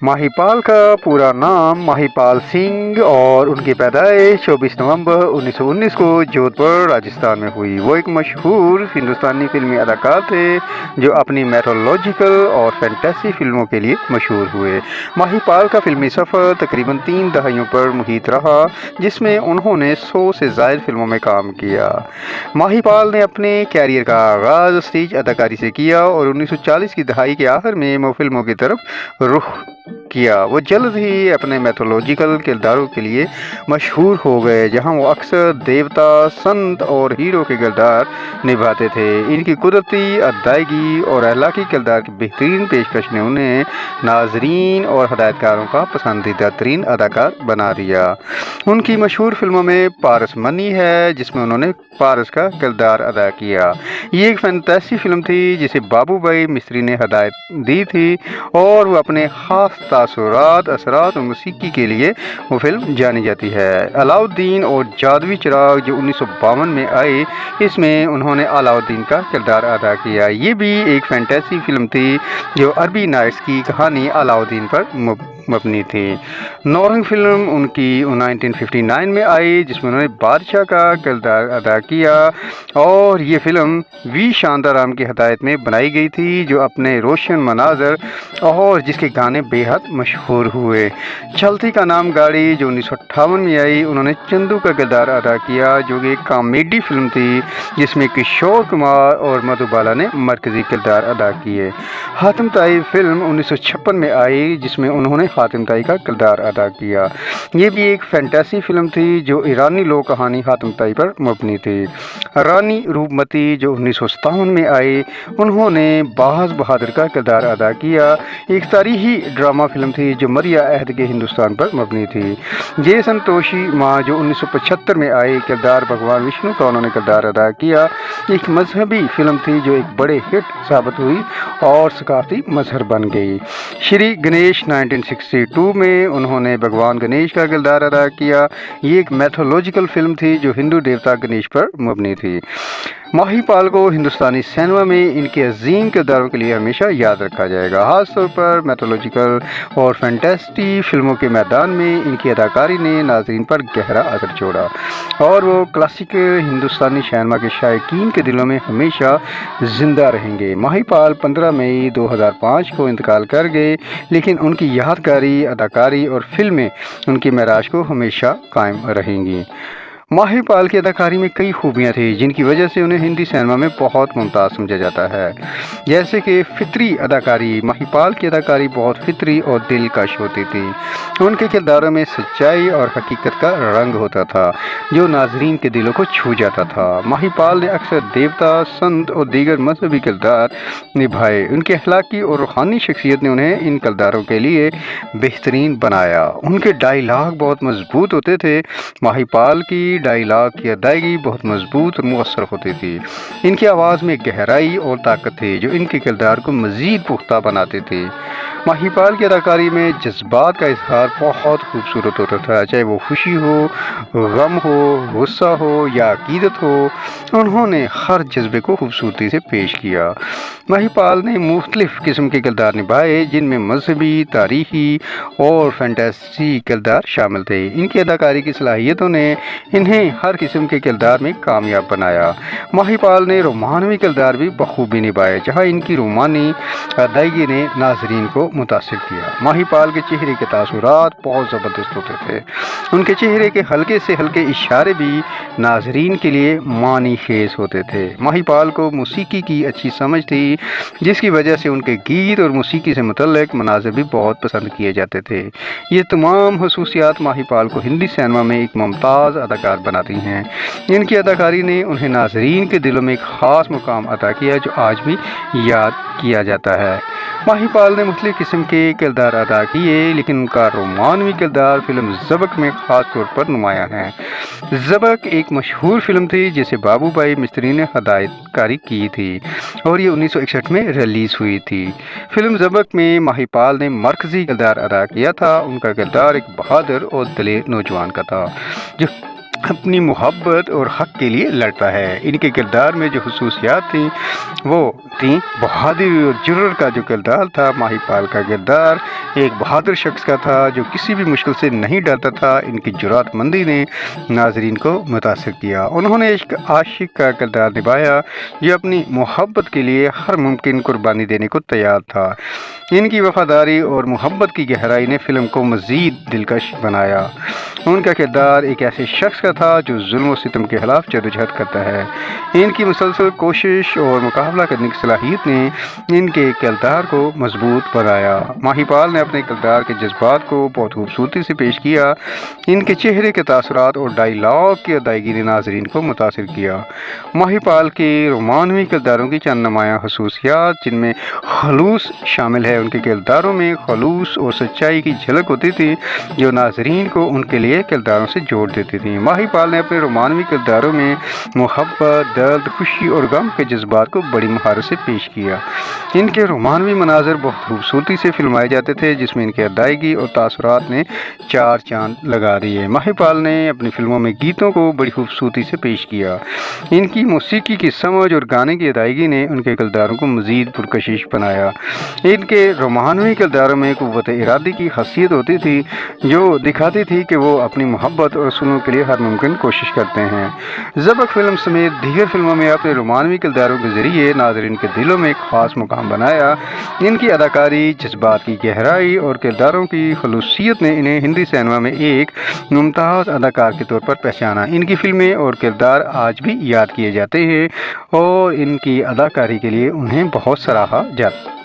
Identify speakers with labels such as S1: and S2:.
S1: माहीपाल का पूरा नाम माहीपाल सिंह और उनकी पैदाइश 24 नवंबर 1919 को जोधपुर राजस्थान में हुई। वो एक मशहूर हिंदुस्तानी फिल्मी अदाकार थे जो अपनी मैथोलॉजिकल और फैंटेसी फिल्मों के लिए मशहूर हुए। माहीपाल का फिल्मी सफ़र तकरीबन 3 दहाइयों पर मुहित रहा, जिसमें उन्होंने 100 से ज़ायद फिल्मों में काम किया। माहीपाल ने अपने कैरियर का आगाज़ स्टेज अदाकारी से किया और 1940 की दहाई के आखिर में वो फिल्मों की तरफ रुख किया। वो जल्द ही अपने मैथोलॉजिकल किरदारों के लिए मशहूर हो गए, जहां वो अक्सर देवता, संत और हीरो के किरदार निभाते थे। इनकी कुदरती अदायगी और अखलाकी किरदार की बेहतरीन पेशकश ने उन्हें नाजरीन और हदायतकारों का पसंदीदा तरीन अदाकार बना दिया। उनकी मशहूर फिल्मों में पारस मनी है, जिसमें उन्होंने पारस का किरदार अदा किया। ये एक फैंटेसी फिल्म थी जिसे बाबू भाई मिस्त्री ने हदायत दी थी और वो अपने ख़ास तासुरात, असरात और मौसीकी के लिए वो फिल्म जानी जाती है। अलाउद्दीन और जादुई चिराग जो 1952 में आई, इसमें उन्होंने अलाउद्दीन का किरदार अदा किया। ये भी एक फैंटेसी फिल्म थी जो अरबी नाइट्स की कहानी अलाउद्दीन पर मबनी थी। नौरंग फिल्म उनकी 1959 में आई, जिसमें उन्होंने बादशाह का किरदार अदा किया और ये फिल्म वी शांताराम की हदायत में बनाई गई थी, जो अपने रोशन मनाजर और जिसके गाने बेहद मशहूर हुए। चलती का नाम गाड़ी जो 1958 में आई, उन्होंने चंदू का किरदार अदा किया, जो कि एक कॉमेडी फिल्म थी जिसमें किशोर कुमार और मधुबाला ने मरकजी किरदार अदा किए। हातिम ताई फिल्म 1956 में आई, जिसमें उन्होंने हातिम ताई का किरदार अदा किया। ये भी एक फैंटेसी फिल्म थी जो ईरानी लोक कहानी हातिम ताई पर मबनी थी। रानी रूपमती जो 1957 में आई, उन्होंने बाज बहादुर का किरदार अदा किया। एक तारीखी ड्रामा फिल्म थी जो मरिया अहद के हिंदुस्तान पर मबनी थी। जे संतोषी माँ जो 1975 में आई, किरदार भगवान विष्णु का उन्होंने किरदार अदा किया। एक मजहबी फिल्म थी जो एक बड़े हिट साबित हुई और सकाफती मजहर बन गई। श्री गणेश 1962 में उन्होंने भगवान गणेश का किरदार अदा किया। ये एक मैथोलॉजिकल फिल्म थी जो हिंदू देवता गणेश पर मबनी थी। माहीपाल को हिंदुस्तानी सिनेमा में इनके अजीम किरदारों के लिए हमेशा याद रखा जाएगा। खासतौर पर मैथोलॉजिकल और फैंटेसी फिल्मों के मैदान में इनकी अदाकारी ने नाज़रीन पर गहरा असर छोड़ा और वो क्लासिक हिंदुस्तानी सिनेमा के शायकीन के दिलों में हमेशा ज़िंदा रहेंगे। माहीपाल 15 मई 2005 को इंतकाल कर गए, लेकिन उनकी यादगारी अदाकारी और फिल्में उनकी मेराज को हमेशा कायम रहेंगी। माहीपाल की अदाकारी में कई खूबियाँ थी जिनकी वजह से उन्हें हिंदी सिनेमा में बहुत मुमताज़ समझा जाता है, जैसे कि फितरी अदाकारी। माहीपाल की अदाकारी बहुत फितरी और दिलकश होती थी। उनके किरदारों में सच्चाई और हकीकत का रंग होता था जो नाजरीन के दिलों को छू जाता था। माहीपाल ने अक्सर देवता, संत और दीगर मजहबी किरदार निभाए। उनकी अखलाकी और रूहानी शख्सियत ने उन्हें इन किरदारों के लिए बेहतरीन बनाया। उनके डायलॉग बहुत मजबूत होते थे। माहीपाल की डायलॉग की अदायगी बहुत मजबूत और मुअस्सर होती थी। इनकी आवाज़ में गहराई और ताकत थी जो इनके किरदार को मज़ीद पुख्ता बनाती थी। माहीपाल की अदाकारी में जज्बात का इजहार बहुत खूबसूरत होता था, चाहे वो खुशी हो, गम हो, गुस्सा हो या अकीदत हो। उन्होंने हर जज्बे को खूबसूरती से पेश किया। माहीपाल ने मुख्तलिफ़ किस्म के किरदार निभाए, जिनमें मजहबी, तारीखी और फैंटेसी किरदार शामिल थे। इनकी अदाकारी की सलाहियतों ने इन्हें हर किस्म के किरदार में कामयाब बनाया। माहीपाल ने रोमानवी किरदार भी बखूबी निभाए, जहां इनकी रोमानी अदायगी ने नाजरीन को मुतासिर किया। माहीपाल के चेहरे के तासुरात बहुत ज़बरदस्त होते थे। उनके चेहरे के हल्के से हल्के इशारे भी नाजरीन के लिए मानी खेज होते थे। माहीपाल को मौसीकी की अच्छी समझ थी, जिसकी वजह से उनके गीत और मौसीकी से मुतल्लिक मनाज़िर भी बहुत पसंद किए जाते थे। ये तमाम खसूसियात माहीपाल को हिंदी सिनेमा में एक मुमताज़ अदाकार बनाती हैं। इनकी अदाकारी ने उन्हें नाजरीन के दिलों में एक ख़ास मुकाम अता किया जो आज भी याद किया जाता है। माहीपाल ने मुख्तलिफ़ किस्म के किरदार अदा किए, लेकिन उनका रोमानवी किरदार फिल्म ज़बक में ख़ास तौर पर नुमायाँ है। ज़बक एक मशहूर फिल्म थी जिसे बाबू भाई मिस्त्री ने हदायतकारी की थी और ये 1961 में रिलीज़ हुई थी। फिल्म ज़बक में माहीपाल ने मरकज़ी किरदार अदा किया था। उनका किरदार एक बहादुर और दलेर नौजवान का था जो اپنی محبت اور حق کے لیے لڑتا ہے۔ ان کے کردار میں جو خصوصیات تھیں وہ تھیں بہادری اور جرأت کا جو کردار تھا۔ ماہی پال کا کردار ایک بہادر شخص کا تھا جو کسی بھی مشکل سے نہیں ڈرتا تھا۔ ان کی جرأت مندی نے ناظرین کو متاثر کیا۔ انہوں نے ایک عاشق کا کردار نبھایا جو اپنی محبت کے لیے ہر ممکن قربانی دینے کو تیار تھا۔ ان کی وفاداری اور محبت کی گہرائی نے فلم کو مزید دلکش بنایا۔ ان کا کردار ایک ایسے شخص کا تھا جو ظلم و ستم کے خلاف جدوجہد کرتا ہے۔ ان کی مسلسل کوشش اور مقابلہ کرنے کی صلاحیت نے ان کے کردار کو مضبوط بنایا۔ ماہی پال نے اپنے کردار کے جذبات کو بہت خوبصورتی سے پیش کیا۔ ان کے چہرے کے تاثرات اور ڈائیلاگ کی ادائیگی نے ناظرین کو متاثر کیا۔ ماہی پال کے رومانوی کرداروں کی چند نمایاں خصوصیات جن میں خلوص شامل ہے۔ ان کے کرداروں میں خلوص اور سچائی کی جھلک ہوتی تھی جو ناظرین کو ان کے لیے کرداروں سے جوڑ دیتی تھی۔ ماہی پال نے اپنے رومانوی کرداروں میں محبت، درد، خوشی اور غم کے جذبات کو بڑی مہارت سے پیش کیا۔ ان کے رومانوی مناظر بہت خوبصورتی سے فلمائے جاتے تھے جس میں ان کی ادائیگی اور تاثرات نے چار چاند لگا دیے۔ ماہی پال نے اپنی فلموں میں گیتوں کو بڑی خوبصورتی سے پیش کیا۔ ان کی موسیقی کی سمجھ اور گانے کی ادائیگی نے ان کے کرداروں کو مزید پرکشش بنایا۔ ان کے رومانوی کرداروں میں قوت ارادی کی خاصیت ہوتی تھی جو دکھاتی تھی کہ وہ اپنی محبت اور اصولوں کے لیے ہر ممکن کوشش کرتے ہیں۔ ضبط فلم سمیت دیگر فلموں میں اپنے رومانوی کرداروں کے ذریعے ناظرین کے دلوں میں ایک خاص مقام بنایا۔ ان کی اداکاری، جذبات کی گہرائی اور کرداروں کی خلوصیت نے انہیں ہندی سینما میں ایک ممتاز اداکار کے طور پر پہچانا۔ ان کی فلمیں اور کردار آج بھی یاد کیے جاتے ہیں اور ان کی اداکاری کے لیے انہیں بہت سراہا جاتا ہے۔